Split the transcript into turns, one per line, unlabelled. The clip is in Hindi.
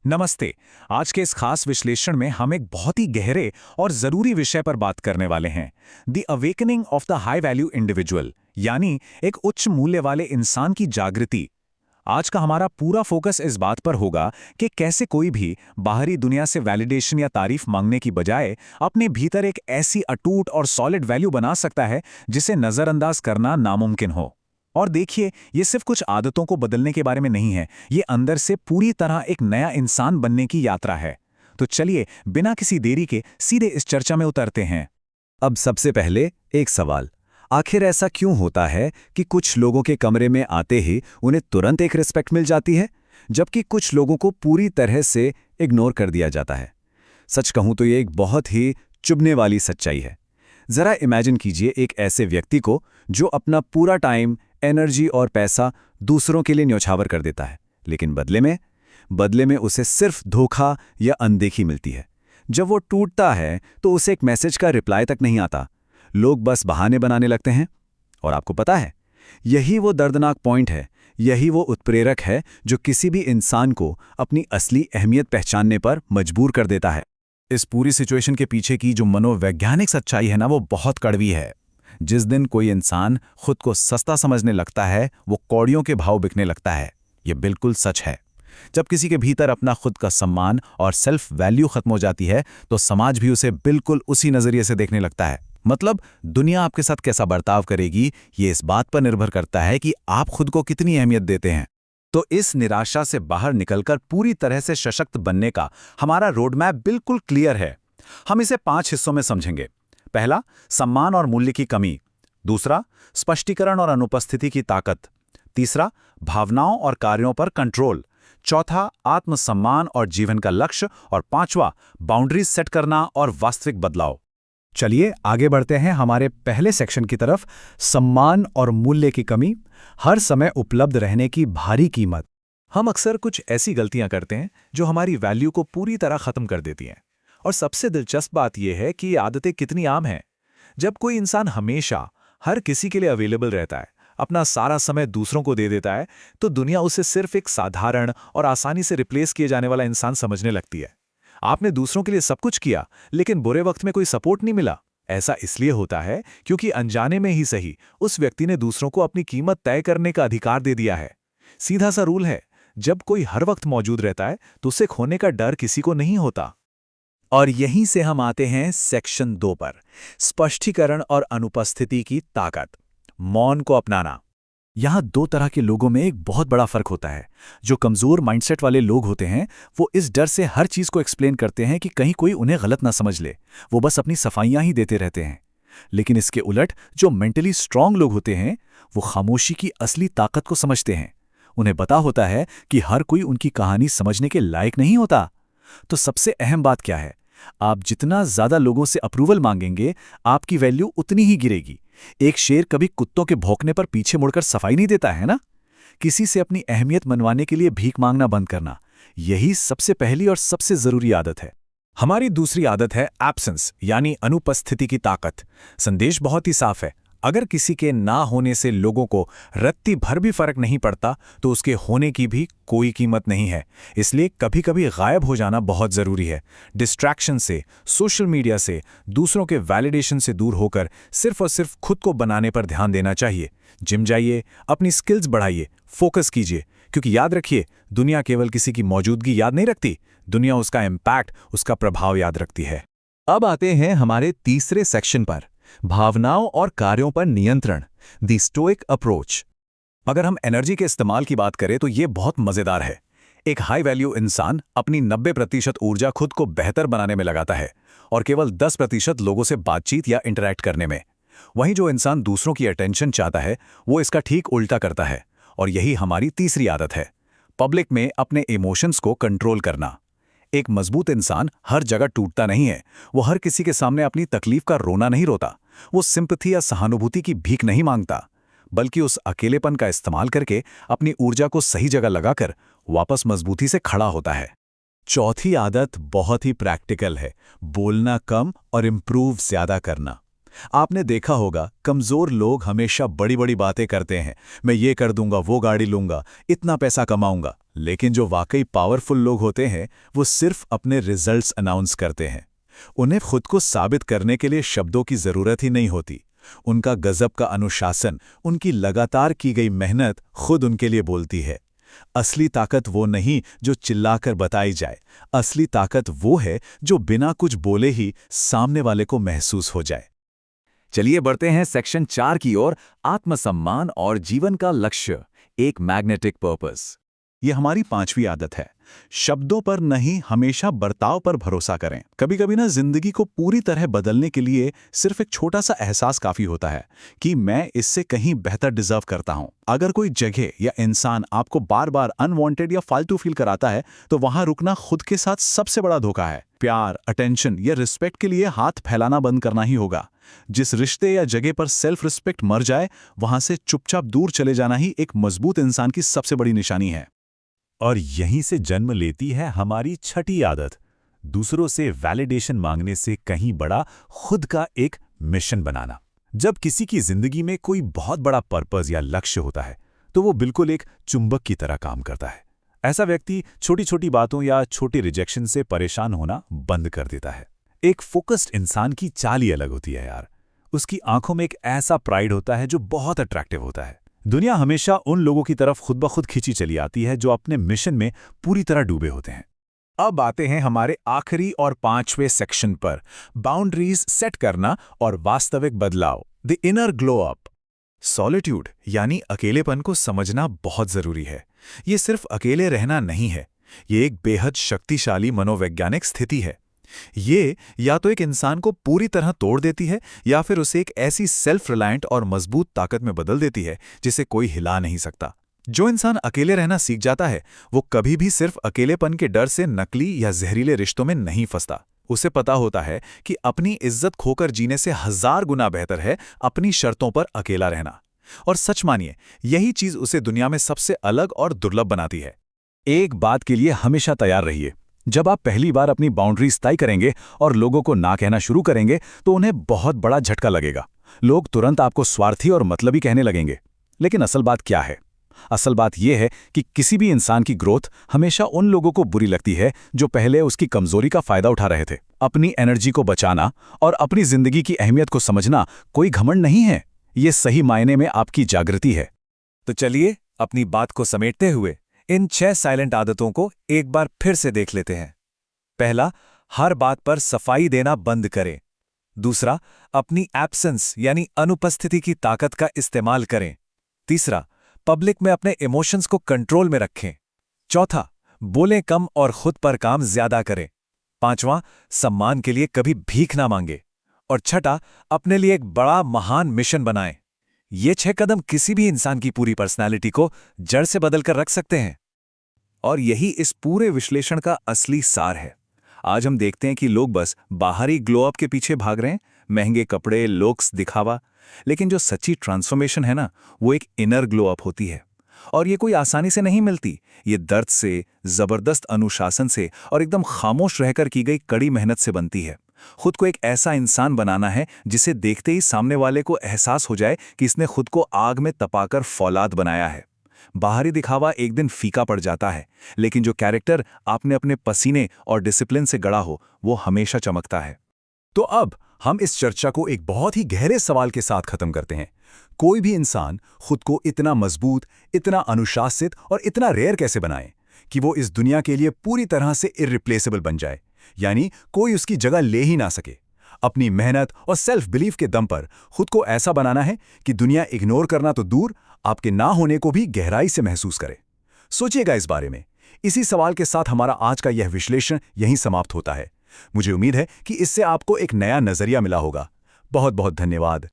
नमस्ते। आज के इस खास विश्लेषण में हम एक बहुत ही गहरे और जरूरी विषय पर बात करने वाले हैं। The awakening of the high value individual, यानी एक उच्च मूल्य वाले इंसान की जागृति। आज का हमारा पूरा फोकस इस बात पर होगा कि कैसे कोई भी बाहरी दुनिया से वैलिडेशन या तारीफ मांगने की बजाय अपने भीतर एक ऐसी अटूट और सॉलिड वैल्यू बना सकता है जिसे नजरअंदाज करना नामुमकिन हो। और देखिए, ये सिर्फ कुछ आदतों को बदलने के बारे में नहीं है, ये अंदर से पूरी तरह एक नया इंसान बनने की यात्रा है। तो चलिए, बिना किसी देरी के सीधे इस चर्चा में उतरते हैं।
अब सबसे पहले एक सवाल। आखिर ऐसा क्यों होता है कि कुछ लोगों के कमरे में आते ही उन्हें तुरंत एक रिस्पेक्ट मिल जाती है, जबकि कुछ लोगों को पूरी तरह से इग्नोर कर दिया जाता है? सच कहूं तो ये एक बहुत ही चुभने वाली सच्चाई है। जरा इमेजिन कीजिए एक ऐसे व्यक्ति को जो अपना पूरा टाइम, एनर्जी और पैसा दूसरों के लिए न्यौछावर कर देता है, लेकिन बदले में उसे सिर्फ धोखा या अनदेखी मिलती है। जब वो टूटता है तो उसे एक मैसेज का रिप्लाई तक नहीं आता। लोग बस बहाने बनाने लगते हैं। और आपको पता है, यही वो दर्दनाक पॉइंट है, यही वो उत्प्रेरक है जो किसी भी इंसान को अपनी असली अहमियत पहचानने पर मजबूर कर देता है।
इस पूरी सिचुएशन के पीछे की जो मनोवैज्ञानिक सच्चाई है ना, वो बहुत कड़वी है। जिस दिन कोई इंसान खुद को सस्ता समझने लगता है, वो कौड़ियों के भाव बिकने लगता है। ये बिल्कुल सच है। जब किसी के भीतर अपना खुद का सम्मान और सेल्फ वैल्यू खत्म हो जाती है, तो समाज भी उसे बिल्कुल उसी नजरिए से देखने लगता है। मतलब दुनिया आपके साथ कैसा बर्ताव करेगी, ये इस बात पर निर्भर करता है कि आप खुद को कितनी अहमियत देते हैं। तो इस निराशा से बाहर निकलकर पूरी तरह से सशक्त बनने का हमारा रोडमैप बिल्कुल क्लियर है। हम इसे 5 हिस्सों में समझेंगे। पहला, सम्मान और मूल्य की कमी। दूसरा, स्पष्टीकरण और अनुपस्थिति की ताकत। तीसरा, भावनाओं और कार्यों पर कंट्रोल। चौथा, आत्मसम्मान और जीवन का लक्ष्य। और पांचवा, बाउंड्रीज सेट करना और वास्तविक बदलाव।
चलिए आगे बढ़ते हैं हमारे पहले सेक्शन की तरफ, सम्मान और मूल्य की कमी, हर समय उपलब्ध रहने की भारी कीमत।
हम अक्सर कुछ ऐसी गलतियां करते हैं जो हमारी वैल्यू को पूरी तरह खत्म कर देती हैं। और सबसे दिलचस्प बात यह है कि ये आदतें कितनी आम हैं। जब कोई इंसान हमेशा हर किसी के लिए अवेलेबल रहता है, अपना सारा समय दूसरों को दे देता है, तो दुनिया उसे सिर्फ एक साधारण और आसानी से रिप्लेस किए जाने वाला इंसान समझने लगती है। आपने दूसरों के लिए सब कुछ किया, लेकिन बुरे वक्त में कोई सपोर्ट नहीं मिला। ऐसा इसलिए होता है क्योंकि अनजाने में ही सही, उस व्यक्ति ने दूसरों को अपनी कीमत तय करने का अधिकार दे दिया है। सीधा सा रूल है, जब कोई हर वक्त मौजूद रहता है तो उसे खोने का डर किसी को नहीं होता। और यहीं से हम आते हैं सेक्शन 2 पर, स्पष्टीकरण और अनुपस्थिति की ताकत, मौन को अपनाना। यहां 2 तरह के लोगों में एक बहुत बड़ा फर्क होता है। जो कमजोर माइंडसेट वाले लोग होते हैं, वो इस डर से हर चीज को एक्सप्लेन करते हैं कि कहीं कोई उन्हें गलत ना समझ ले। वो बस अपनी सफाइयां ही देते रहते हैं। लेकिन इसके उलट जो मेंटली स्ट्रांग लोग होते हैं, वो खामोशी की असली ताकत को समझते हैं। उन्हें पता होता है कि हर कोई उनकी कहानी समझने के लायक नहीं होता। तो सबसे अहम बात क्या है? आप जितना ज्यादा लोगों से अप्रूवल मांगेंगे, आपकी वैल्यू उतनी ही गिरेगी। एक शेर कभी कुत्तों के भौंकने पर पीछे मुड़कर सफाई नहीं देता है ना। किसी से अपनी अहमियत मनवाने के लिए भीख मांगना बंद करना, यही सबसे पहली और सबसे जरूरी आदत है। हमारी दूसरी आदत है एब्सेंस, यानी अनुपस्थिति की ताकत। संदेश बहुत ही साफ है। अगर किसी के ना होने से लोगों को रत्ती भर भी फर्क नहीं पड़ता, तो उसके होने की भी कोई कीमत नहीं है। इसलिए कभी कभी गायब हो जाना बहुत जरूरी है। डिस्ट्रैक्शन से, सोशल मीडिया से, दूसरों के वैलिडेशन से दूर होकर सिर्फ और सिर्फ खुद को बनाने पर ध्यान देना चाहिए। जिम जाइए, अपनी स्किल्स बढ़ाइए, फोकस कीजिए, क्योंकि याद रखिए, दुनिया केवल किसी की मौजूदगी याद नहीं रखती, दुनिया उसका इम्पैक्ट, उसका प्रभाव याद रखती है।
अब आते हैं हमारे तीसरे सेक्शन पर, भावनाओं और कार्यों पर नियंत्रण, द स्टोइक अप्रोच।
अगर हम एनर्जी के इस्तेमाल की बात करें तो ये बहुत मजेदार है। एक हाई वैल्यू इंसान अपनी 90% ऊर्जा खुद को बेहतर बनाने में लगाता है और केवल 10% लोगों से बातचीत या इंटरैक्ट करने में। वहीं जो इंसान दूसरों की अटेंशन चाहता है, वो इसका ठीक उल्टा करता है। और यही हमारी तीसरी आदत है, पब्लिक में अपने इमोशंस को कंट्रोल करना। एक मजबूत इंसान हर जगह टूटता नहीं है। वो हर किसी के सामने अपनी तकलीफ का रोना नहीं रोता। वो सिंपैथी या सहानुभूति की भीख नहीं मांगता, बल्कि उस अकेलेपन का इस्तेमाल करके अपनी ऊर्जा को सही जगह लगाकर वापस मजबूती से खड़ा होता है। चौथी आदत बहुत ही प्रैक्टिकल है, बोलना कम और इम्प्रूव ज्यादा करना। आपने देखा होगा कमजोर लोग हमेशा बड़ी बड़ी बातें करते हैं, मैं ये कर दूंगा, वो गाड़ी लूंगा, इतना पैसा कमाऊंगा। लेकिन जो वाकई पावरफुल लोग होते हैं वो सिर्फ अपने रिजल्ट्स अनाउंस करते हैं। उन्हें खुद को साबित करने के लिए शब्दों की जरूरत ही नहीं होती। उनका गजब का अनुशासन, उनकी लगातार की गई मेहनत खुद उनके लिए बोलती है। असली ताकत वो नहीं जो चिल्लाकर बताई जाए, असली ताकत वो है जो बिना कुछ बोले ही सामने वाले को महसूस हो जाए।
चलिए बढ़ते हैं सेक्शन 4 की ओर, आत्मसम्मान और जीवन का लक्ष्य, एक मैग्नेटिक पर्पस।
ये हमारी 5वीं आदत है। शब्दों पर नहीं, हमेशा बर्ताव पर भरोसा करें। कभी कभी ना जिंदगी को पूरी तरह बदलने के लिए सिर्फ एक छोटा सा एहसास काफी होता है कि मैं इससे कहीं बेहतर डिजर्व करता हूं। अगर कोई जगह या इंसान आपको बार बार अनवांटेड या फालतू फील कराता है तो वहां रुकना खुद के साथ सबसे बड़ा धोखा है। प्यार, अटेंशन या रिस्पेक्ट के लिए हाथ फैलाना बंद करना ही होगा। जिस रिश्ते या जगह पर सेल्फ रिस्पेक्ट मर जाए वहां से चुपचाप दूर चले जाना ही एक मजबूत इंसान की सबसे बड़ी निशानी है।
और यहीं से जन्म लेती है हमारी 6ठी आदत, दूसरों से वैलिडेशन मांगने से कहीं बड़ा खुद का एक मिशन बनाना। जब किसी की जिंदगी में कोई बहुत बड़ा पर्पस या लक्ष्य होता है तो वो बिल्कुल एक चुंबक की तरह काम करता है। ऐसा व्यक्ति छोटी छोटी बातों या छोटे रिजेक्शन से परेशान होना बंद कर देता है। एक फोकस्ड इंसान की चाल ही अलग होती है यार। उसकी आंखों में एक ऐसा प्राइड होता है जो बहुत अट्रैक्टिव होता है। दुनिया हमेशा उन लोगों की तरफ खुद ब खुद खींची चली आती है जो अपने मिशन में पूरी तरह डूबे होते हैं।
अब आते हैं हमारे आखिरी और 5वें सेक्शन पर, बाउंड्रीज सेट करना और वास्तविक बदलाव, the inner glow up. Solitude यानी अकेलेपन को समझना बहुत जरूरी है। ये सिर्फ अकेले रहना नहीं है, ये एक बेहद शक्तिशाली मनोवैज्ञानिक स्थिति है। ये या तो एक इंसान को पूरी तरह तोड़ देती है या फिर उसे एक ऐसी सेल्फ रिलायंट और मजबूत ताकत में बदल देती है जिसे कोई हिला नहीं सकता। जो इंसान अकेले रहना सीख जाता है वो कभी भी सिर्फ अकेलेपन के डर से नकली या जहरीले रिश्तों में नहीं फंसता। उसे पता होता है कि अपनी इज्जत खोकर जीने से 1000 गुना बेहतर है अपनी शर्तों पर अकेला रहना। और सच मानिए, यही चीज उसे दुनिया में सबसे अलग और दुर्लभ बनाती है।
एक बात के लिए हमेशा तैयार रहिए, जब आप पहली बार अपनी बाउंड्रीज तय करेंगे और लोगों को ना कहना शुरू करेंगे तो उन्हें बहुत बड़ा झटका लगेगा। लोग तुरंत आपको स्वार्थी और मतलबी कहने लगेंगे। लेकिन असल बात क्या है? असल बात यह है कि किसी भी इंसान की ग्रोथ हमेशा उन लोगों को बुरी लगती है जो पहले उसकी कमजोरी का फायदा उठा रहे थे। अपनी एनर्जी को बचाना और अपनी जिंदगी की अहमियत को समझना कोई घमंड नहीं है, ये सही मायने में आपकी जागृति है।
तो चलिए अपनी बात को समेटते हुए इन 6 साइलेंट आदतों को एक बार फिर से देख लेते हैं। पहला, हर बात पर सफाई देना बंद करें। दूसरा, अपनी एब्सेंस यानी अनुपस्थिति की ताकत का इस्तेमाल करें। तीसरा, पब्लिक में अपने इमोशंस को कंट्रोल में रखें। चौथा, बोलें कम और खुद पर काम ज्यादा करें। पांचवां, सम्मान के लिए कभी भीख ना मांगे। और छठा, अपने लिए एक बड़ा महान मिशन बनाएं। ये 6 कदम किसी भी इंसान की पूरी पर्सनालिटी को जड़ से बदलकर रख सकते हैं। और यही इस पूरे विश्लेषण का असली सार है। आज हम देखते हैं कि लोग बस बाहरी ग्लो अप के पीछे भाग रहे हैं, महंगे कपड़े, लुक्स, दिखावा। लेकिन जो सच्ची ट्रांसफॉर्मेशन है ना, वो एक इनर ग्लो अप होती है। और ये कोई आसानी से नहीं मिलती। ये दर्द से, जबरदस्त अनुशासन से और एकदम खामोश रहकर की गई कड़ी मेहनत से बनती है। खुद को एक ऐसा इंसान बनाना है जिसे देखते ही सामने वाले को एहसास हो जाए कि इसने खुद को आग में तपाकर फौलाद बनाया है। बाहरी दिखावा एक दिन फीका पड़ जाता है, लेकिन जो कैरेक्टर आपने अपने पसीने और डिसिप्लिन से गढ़ा हो वो हमेशा चमकता है।
तो अब हम इस चर्चा को एक बहुत ही गहरे सवाल के साथ खत्म करते हैं। कोई भी इंसान खुद को इतना मजबूत, इतना अनुशासित और इतना रेयर कैसे बनाए कि वो इस दुनिया के लिए पूरी तरह से इररिप्लेसेबल बन जाए, यानी कोई उसकी जगह ले ही ना सके। अपनी मेहनत और सेल्फ बिलीफ के दम पर खुद को ऐसा बनाना है कि दुनिया इग्नोर करना तो दूर, आपके ना होने को भी गहराई से महसूस करे। सोचिएगा इस बारे में। इसी सवाल के साथ हमारा आज का यह विश्लेषण यहीं समाप्त होता है। मुझे उम्मीद है कि इससे आपको एक नया नजरिया मिला होगा। बहुत बहुत धन्यवाद।